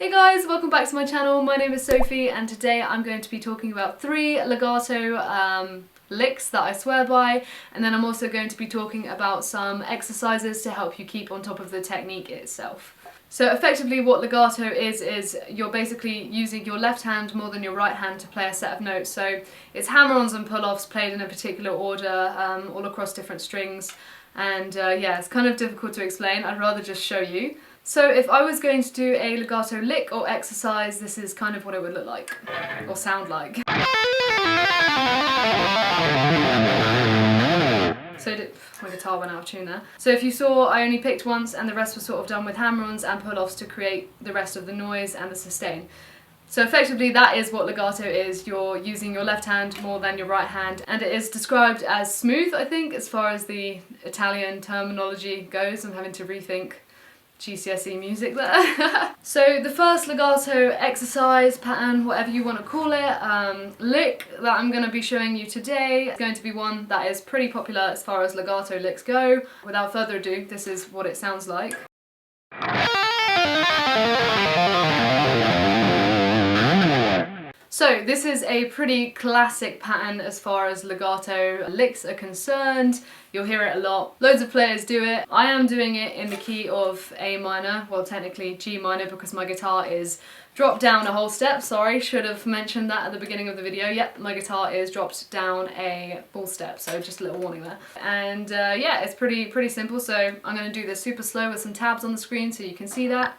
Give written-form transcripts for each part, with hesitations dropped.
Hey guys, welcome back to my channel. My name is Sophie and today I'm going to be talking about 3 legato licks that I swear by, and then I'm also going to be talking about some exercises to help you keep on top of the technique itself. So effectively what legato is you're basically using your left hand more than your right hand to play a set of notes. So it's hammer-ons and pull-offs played in a particular order, all across different strings, and yeah, it's kind of difficult to explain. I'd rather just show you. So if I was going to do a legato lick or exercise, this is kind of what it would look like, or sound like. So my guitar went out of tune there. So if you saw, I only picked once and the rest was sort of done with hammer-ons and pull-offs to create the rest of the noise and the sustain. So effectively that is what legato is. You're using your left hand more than your right hand, and it is described as smooth, I think, as far as the Italian terminology goes. I'm having to rethink GCSE music there. So the first legato exercise, pattern, whatever you want to call it, lick that I'm going to be showing you today is going to be one that is pretty popular as far as legato licks go. Without further ado, this is what it sounds like. So this is a pretty classic pattern as far as legato licks are concerned. You'll hear it a lot. Loads of players do it. I am doing it in the key of A minor, well technically G minor because my guitar is dropped down a whole step. Sorry, should have mentioned that at the beginning of the video. Yep, my guitar is dropped down a full step, so just a little warning there. And yeah, it's pretty simple, so I'm going to do this super slow with some tabs on the screen so you can see that.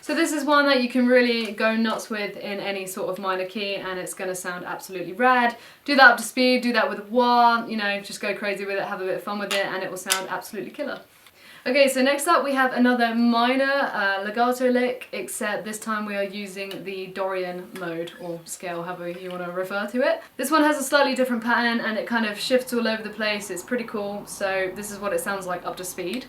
So this is one that you can really go nuts with in any sort of minor key and it's going to sound absolutely rad. Do that up to speed, do that with wah, you know, just go crazy with it, have a bit of fun with it and it will sound absolutely killer. Okay, so next up we have another minor legato lick, except this time we are using the Dorian mode, or scale, however you want to refer to it. This one has a slightly different pattern and it kind of shifts all over the place, it's pretty cool, so this is what it sounds like up to speed.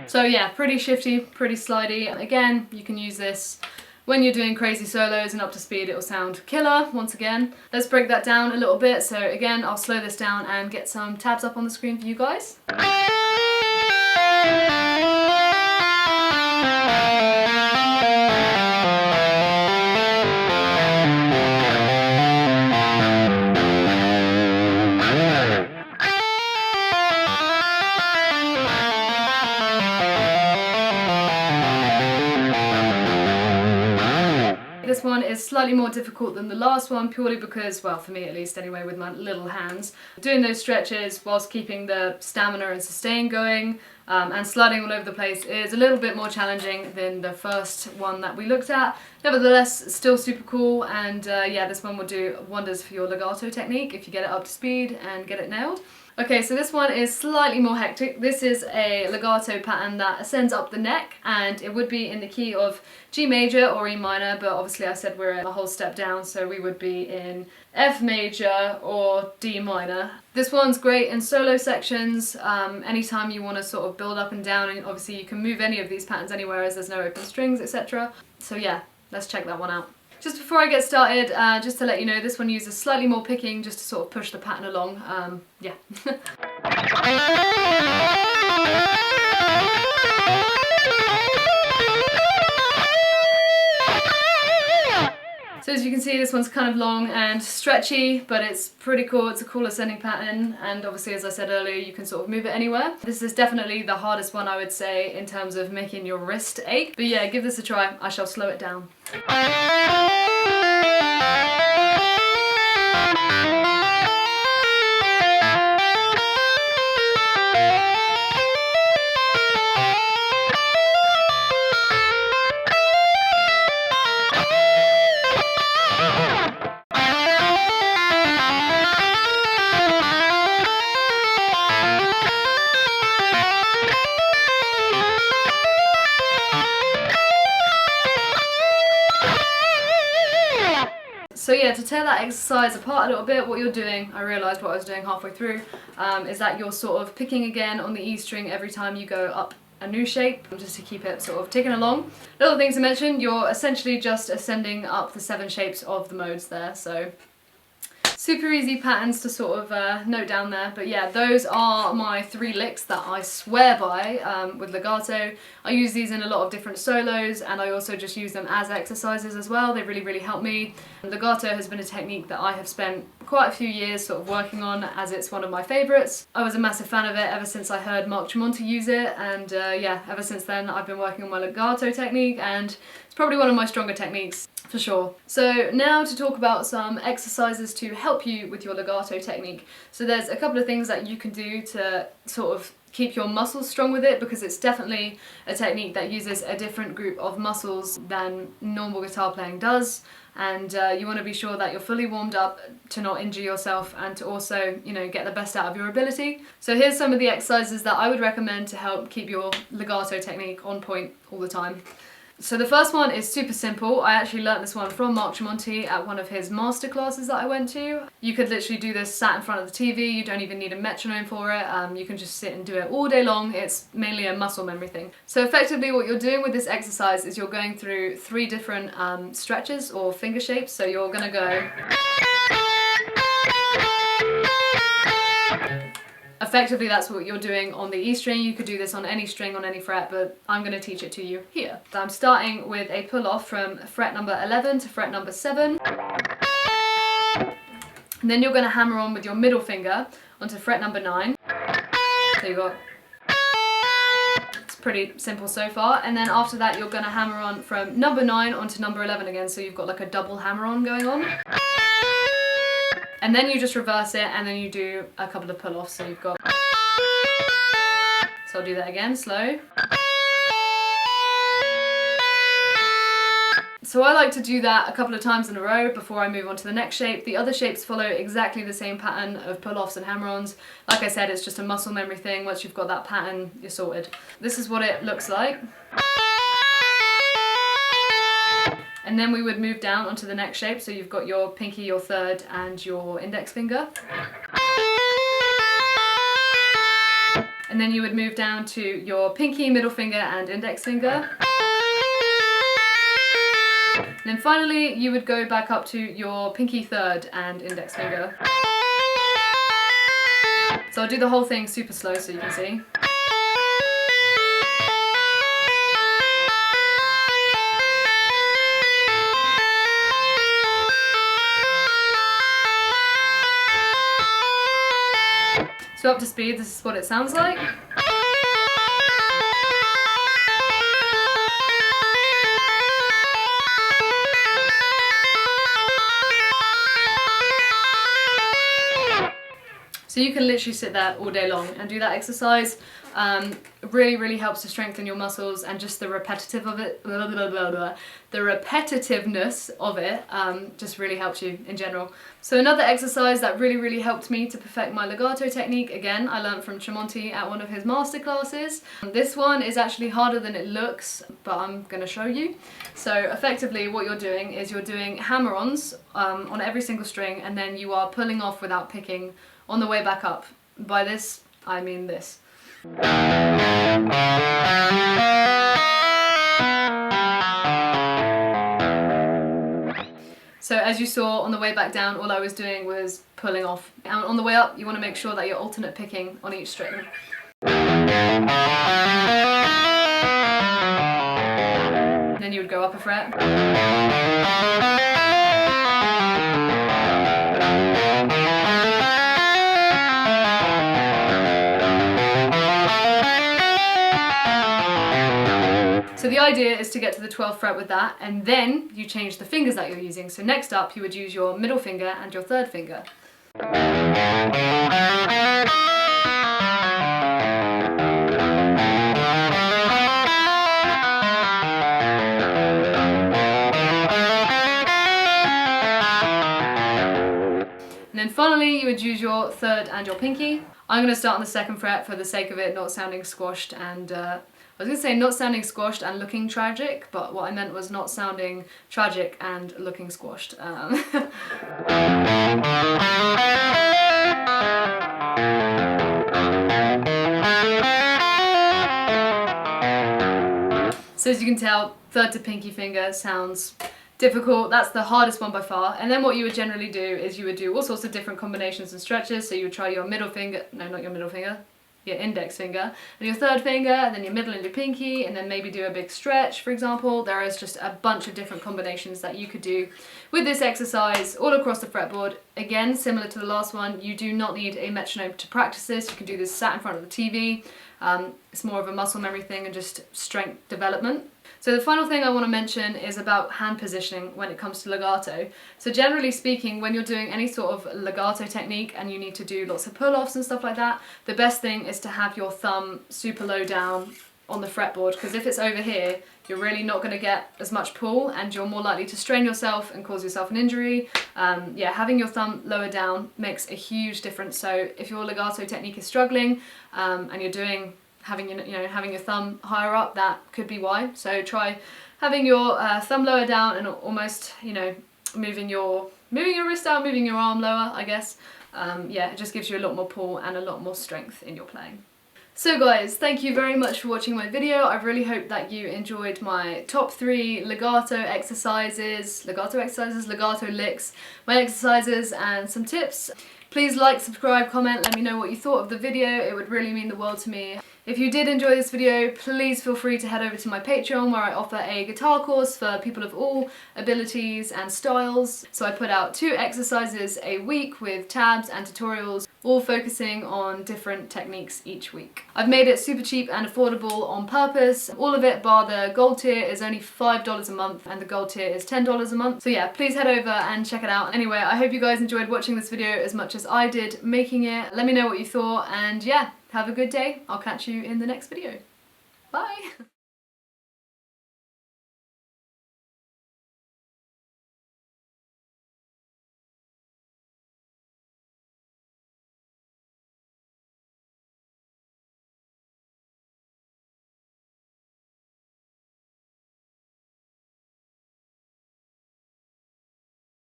So yeah, pretty shifty, pretty slidey. Again, you can use this when you're doing crazy solos and up to speed it will sound killer once again. Let's break that down a little bit. So again, I'll slow this down and get some tabs up on the screen for you guys. This one is slightly more difficult than the last one purely because, well for me at least anyway, with my little hands, doing those stretches whilst keeping the stamina and sustain going and sliding all over the place is a little bit more challenging than the first one that we looked at. Nevertheless, still super cool, and yeah, this one will do wonders for your legato technique if you get it up to speed and get it nailed. Okay, so this one is slightly more hectic. This is a legato pattern that ascends up the neck and it would be in the key of G major or E minor, but obviously I said we're a whole step down, so we would be in F major or D minor. This one's great in solo sections, anytime you want to sort of build up and down, and obviously you can move any of these patterns anywhere as there's no open strings, etc. So yeah, let's check that one out. Just before I get started, just to let you know, this one uses slightly more picking just to sort of push the pattern along. Yeah. So as you can see, this one's kind of long and stretchy, but it's pretty cool. It's a cool ascending pattern, and obviously, as I said earlier, you can sort of move it anywhere. This is definitely the hardest one, I would say, in terms of making your wrist ache. But yeah, give this a try. I shall slow it down. tear that exercise apart a little bit, what you're doing, I realised what I was doing halfway through, is that you're sort of picking again on the E string every time you go up a new shape, just to keep it sort of ticking along. Little things to mention, you're essentially just ascending up the 7 shapes of the modes there, so super easy patterns to sort of note down there. But yeah, those are my 3 licks that I swear by with legato. I use these in a lot of different solos, and I also just use them as exercises as well. They really help me. Legato has been a technique that I have spent quite a few years sort of working on, as it's one of my favourites. I was a massive fan of it ever since I heard Mark Tremonti use it, and yeah, ever since then I've been working on my legato technique, and it's probably one of my stronger techniques for sure. So now to talk about some exercises to help you with your legato technique. So there's a couple of things that you can do to sort of keep your muscles strong with it, because it's definitely a technique that uses a different group of muscles than normal guitar playing does, and you want to be sure that you're fully warmed up to not injure yourself and to also, you know, get the best out of your ability. So here's some of the exercises that I would recommend to help keep your legato technique on point all the time. So the first one is super simple. I actually learnt this one from Mark Tremonti at one of his master classes that I went to. You could literally do this sat in front of the TV, you don't even need a metronome for it, you can just sit and do it all day long. It's mainly a muscle memory thing. So effectively what you're doing with this exercise is you're going through 3 different stretches or finger shapes. So you're gonna go effectively, that's what you're doing on the E string. You could do this on any string, on any fret, but I'm going to teach it to you here. So I'm starting with a pull off from fret number 11 to fret number 7. And then you're going to hammer on with your middle finger onto fret number 9. So you've got, it's pretty simple so far. And then after that you're going to hammer on from number 9 onto number 11 again, so you've got like a double hammer on going on. And then you just reverse it, and then you do a couple of pull-offs. So you've got, so I'll do that again, slow. So I like to do that a couple of times in a row before I move on to the next shape. The other shapes follow exactly the same pattern of pull-offs and hammer-ons. Like I said, it's just a muscle memory thing. Once you've got that pattern, you're sorted. This is what it looks like. And then we would move down onto the next shape. So you've got your pinky, your third, and your index finger. And then you would move down to your pinky, middle finger, and index finger. And then finally, you would go back up to your pinky, third, and index finger. So I'll do the whole thing super slow so you can see. So up to speed, this is what it sounds like. So you can literally sit there all day long and do that exercise. Really helps to strengthen your muscles, and just the repetitive of it, the repetitiveness of it just really helps you in general. So another exercise that really helped me to perfect my legato technique, again, I learned from Tremonti at one of his master classes. This one is actually harder than it looks, but I'm going to show you. So effectively what you're doing is you're doing hammer-ons on every single string, and then you are pulling off without picking on the way back up. By this, I mean this. So as you saw on the way back down, all I was doing was pulling off. And on the way up, you want to make sure that you're alternate picking on each string. And then you would go up a fret. So the idea is to get to the 12th fret with that, and then you change the fingers that you're using. So next up you would use your middle finger and your third finger. And then finally you would use your third and your pinky. I'm going to start on the 2nd fret for the sake of it not sounding squashed and I was going to say not sounding squashed and looking tragic, but what I meant was not sounding tragic and looking squashed. So as you can tell, third to pinky finger sounds difficult. That's the hardest one by far. And then what you would generally do is you would do all sorts of different combinations and stretches. So you would try your middle finger, no, not your middle finger, your index finger, and your third finger, and then your middle and your pinky, and then maybe do a big stretch, for example. There is just a bunch of different combinations that you could do with this exercise all across the fretboard. Again, similar to the last one, you do not need a metronome to practice this. You can do this sat in front of the TV. It's more of a muscle memory thing and just strength development. So the final thing I want to mention is about hand positioning when it comes to legato. So generally speaking, when you're doing any sort of legato technique and you need to do lots of pull-offs and stuff like that, the best thing is to have your thumb super low down on the fretboard, because if it's over here, you're really not going to get as much pull and you're more likely to strain yourself and cause yourself an injury. Yeah, having your thumb lower down makes a huge difference. So if your legato technique is struggling and you're having your thumb higher up, that could be why. So try having your thumb lower down and almost, moving your wrist down, moving your arm lower, I guess. Yeah, it just gives you a lot more pull and a lot more strength in your playing. So guys, thank you very much for watching my video. I really hope that you enjoyed my top 3 legato licks, my exercises and some tips. Please like, subscribe, comment, let me know what you thought of the video. It would really mean the world to me. If you did enjoy this video, please feel free to head over to my Patreon, where I offer a guitar course for people of all abilities and styles. So I put out 2 exercises a week with tabs and tutorials, all focusing on different techniques each week. I've made it super cheap and affordable on purpose. All of it, bar the gold tier, is only $5 a month and the gold tier is $10 a month. So yeah, please head over and check it out. Anyway, I hope you guys enjoyed watching this video as much as I did making it. Let me know what you thought, and yeah, have a good day. I'll catch you in the next video.